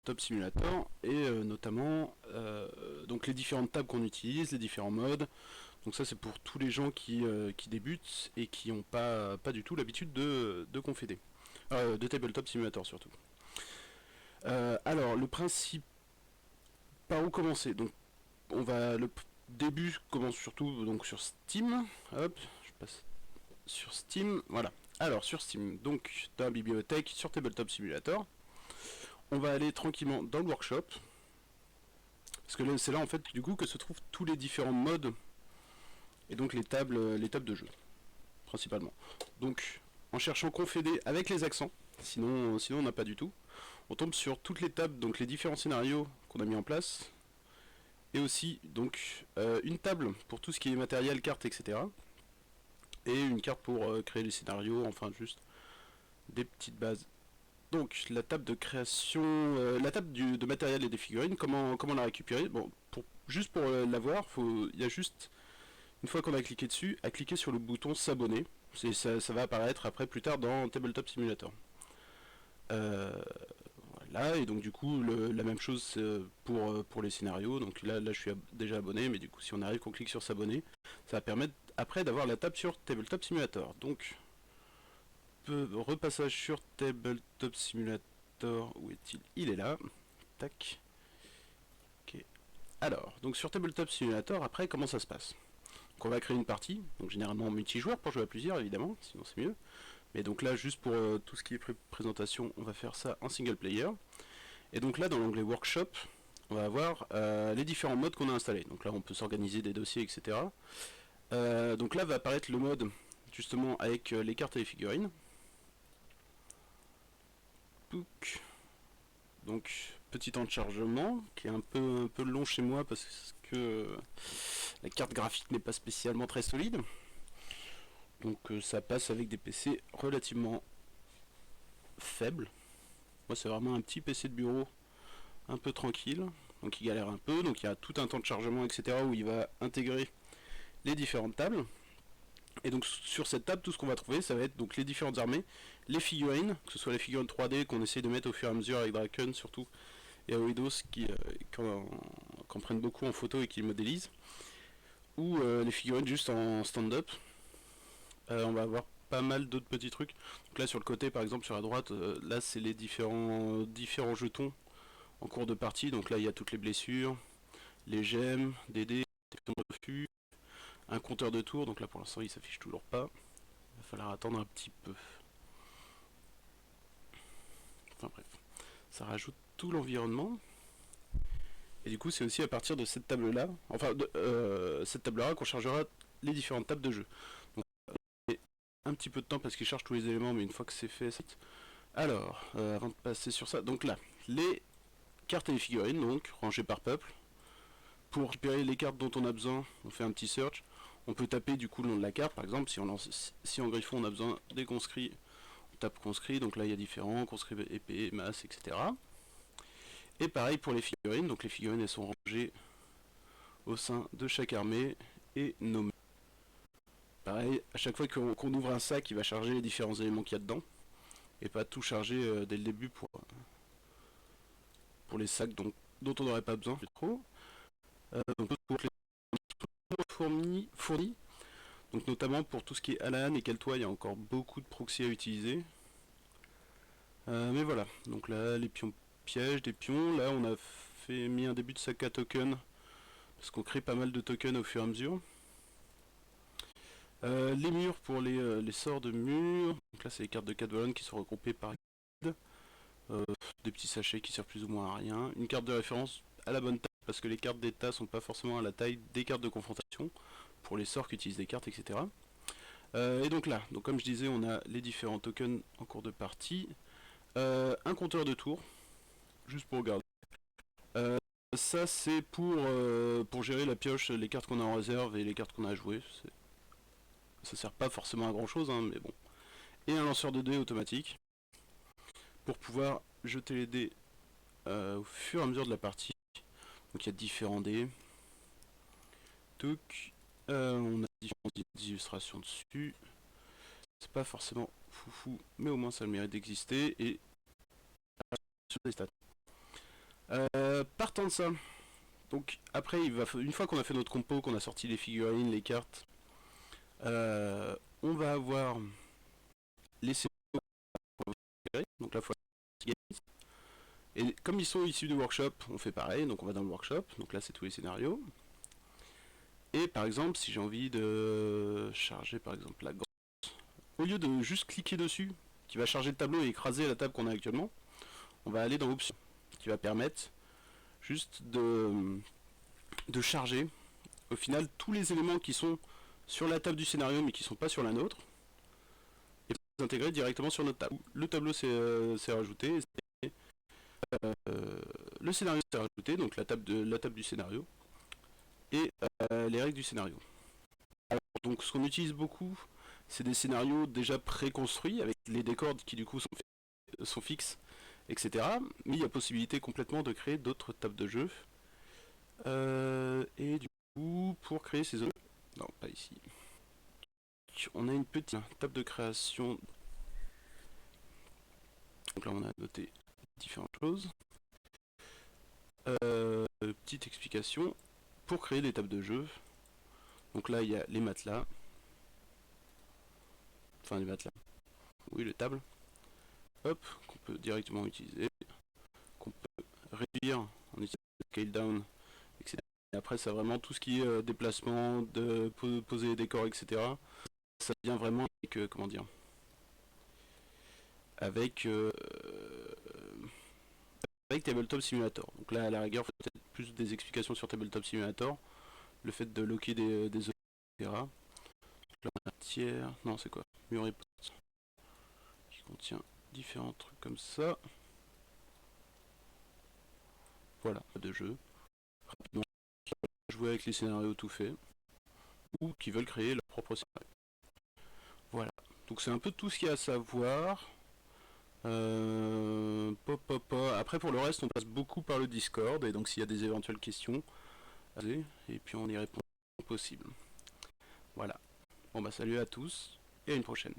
Tabletop Simulator et notamment donc les différentes tables qu'on utilise, les différents modes. Donc ça c'est pour tous les gens qui débutent et qui n'ont pas du tout l'habitude de conféder. De Tabletop Simulator surtout. Alors le principe, par où commencer? Donc on va le début commence surtout donc sur Steam. Hop, je passe sur Steam, voilà. Alors sur Steam, donc dans la bibliothèque, sur Tabletop Simulator, on va aller tranquillement dans le workshop, parce que c'est là en fait du coup que se trouvent tous les différents modes et donc les tables de jeu principalement. Donc en cherchant confédé avec les accents, sinon on n'a pas du tout, on tombe sur toutes les tables, donc les différents scénarios qu'on a mis en place, et aussi donc une table pour tout ce qui est matériel, cartes, etc. Et une carte pour créer les scénarios, enfin juste des petites bases. Donc la table de création, la table de matériel et des figurines, comment la récupérer? Bon, juste pour l'avoir, il y a juste, une fois qu'on a cliqué dessus, à cliquer sur le bouton s'abonner. Ça va apparaître après plus tard dans Tabletop Simulator. Voilà, et donc du coup la même chose pour les scénarios. Donc là je suis déjà abonné, mais du coup si on arrive qu'on clique sur s'abonner, ça va permettre après d'avoir la table sur Tabletop Simulator. Donc repassage sur Tabletop Simulator, où est-il? Il est là. Tac. Ok. Alors, donc sur Tabletop Simulator, après comment ça se passe? Donc on va créer une partie, donc généralement multijoueur pour jouer à plusieurs évidemment, sinon c'est mieux. Mais donc là, juste pour tout ce qui est présentation, on va faire ça en single player. Et donc là, dans l'onglet Workshop, on va avoir les différents modes qu'on a installés. Donc là, on peut s'organiser des dossiers, etc. Donc là va apparaître le mode justement avec les cartes et les figurines. Pouc. Donc petit temps de chargement qui est un peu long chez moi parce que la carte graphique n'est pas spécialement très solide. Donc ça passe avec des PC relativement faibles. Moi c'est vraiment un petit PC de bureau un peu tranquille, donc il galère un peu, donc il y a tout un temps de chargement, etc. où il va intégrer les différentes tables. Et donc sur cette table, tout ce qu'on va trouver, ça va être donc les différentes armées, les figurines, que ce soit les figurines 3D qu'on essaye de mettre au fur et à mesure avec Draken surtout, et Aoidos qui en prennent beaucoup en photo et qui modélisent, ou les figurines juste en stand-up. On va avoir pas mal d'autres petits trucs. Donc là sur le côté par exemple sur la droite, là c'est les différents jetons en cours de partie. Donc là il y a toutes les blessures, les gemmes, des dés, des pions de refus, un compteur de tours. Donc là pour l'instant il s'affiche toujours pas. Il va falloir attendre un petit peu. Enfin bref, ça rajoute tout l'environnement. Et du coup c'est aussi à partir de cette table là, enfin de cette table là qu'on chargera les différentes tables de jeu. Donc un petit peu de temps parce qu'il charge tous les éléments, mais une fois que c'est fait, c'est... Alors, avant de passer sur ça, donc là, les cartes et les figurines, donc rangées par peuple. Pour récupérer les cartes dont on a besoin, on fait un petit search. On peut taper du coup le nom de la carte, par exemple, si en griffon on a besoin des conscrits, on tape conscrits, donc là il y a différents, conscrits épée, masse, etc. Et pareil pour les figurines, donc les figurines elles sont rangées au sein de chaque armée et nommées. Pareil, à chaque fois qu'on ouvre un sac, il va charger les différents éléments qu'il y a dedans, et pas tout charger dès le début pour les sacs dont on n'aurait pas besoin plus trop. Donc pour les fournis, donc notamment pour tout ce qui est Alan et Keltois, il y a encore beaucoup de proxys à utiliser. Mais voilà, donc là les pions pièges, des pions, là on a mis un début de sac à token, parce qu'on crée pas mal de tokens au fur et à mesure. Les murs pour les sorts de murs, donc là c'est les cartes de Cadwallon qui sont regroupées par guide. Des petits sachets qui servent plus ou moins à rien. Une carte de référence à la bonne taille, parce que les cartes d'état sont pas forcément à la taille des cartes de confrontation, pour les sorts qui utilisent des cartes, etc. Et donc là, donc comme je disais, on a les différents tokens en cours de partie. Un compteur de tours, juste pour regarder. Ça c'est pour gérer la pioche, les cartes qu'on a en réserve et les cartes qu'on a à jouer. Ça sert pas forcément à grand chose, hein, mais bon. Et un lanceur de dés automatique, pour pouvoir jeter les dés au fur et à mesure de la partie. Donc il y a différents dés. Donc on a différentes illustrations dessus. C'est pas forcément foufou, mais au moins ça a le mérite d'exister. Et sur des stats. Partant de ça, donc après, une fois qu'on a fait notre compo, qu'on a sorti les figurines, les cartes, on va avoir les scénarios, donc la fois. Et comme ils sont issus du workshop, on fait pareil, donc on va dans le workshop, donc là c'est tous les scénarios. Et par exemple, si j'ai envie de charger par exemple la grotte, au lieu de juste cliquer dessus, qui va charger le tableau et écraser la table qu'on a actuellement, on va aller dans Options, qui va permettre juste de charger au final tous les éléments qui sont sur la table du scénario mais qui ne sont pas sur la nôtre, et les intégrer directement sur notre table. Le tableau s'est rajouté, le scénario s'est rajouté, donc la table du scénario, et les règles du scénario. Alors, donc ce qu'on utilise beaucoup, c'est des scénarios déjà préconstruits, avec les décors qui du coup sont fixes, etc. Mais il y a possibilité complètement de créer d'autres tables de jeu. Et du coup, pour créer ces autres... Non, pas ici. On a une petite table de création. Donc là, on a noté différentes choses. Petite explication. Pour créer des tables de jeu, donc là, il y a les matelas. Enfin, les matelas. Oui, les tables. Hop, qu'on peut directement utiliser. Qu'on peut réduire en utilisant le scale down, etc. Et après, c'est vraiment tout ce qui est déplacement, de poser les décors, etc. Ça vient vraiment avec, comment dire, avec, avec Tabletop Simulator. Donc là, à la rigueur, peut-être plus des explications sur Tabletop Simulator. Le fait de locker des objets, etc. Là, on a un tiers. Non, c'est quoi? Mur et poste. Qui contient différents trucs comme ça. Voilà, de jeu. Rapidement, jouer avec les scénarios tout faits. Ou qui veulent créer leur propre scénario. Voilà. Donc c'est un peu tout ce qu'il y a à savoir. Après pour le reste on passe beaucoup par le Discord et donc s'il y a des éventuelles questions, et puis on y répond possible. Voilà. Bon bah salut à tous et à une prochaine.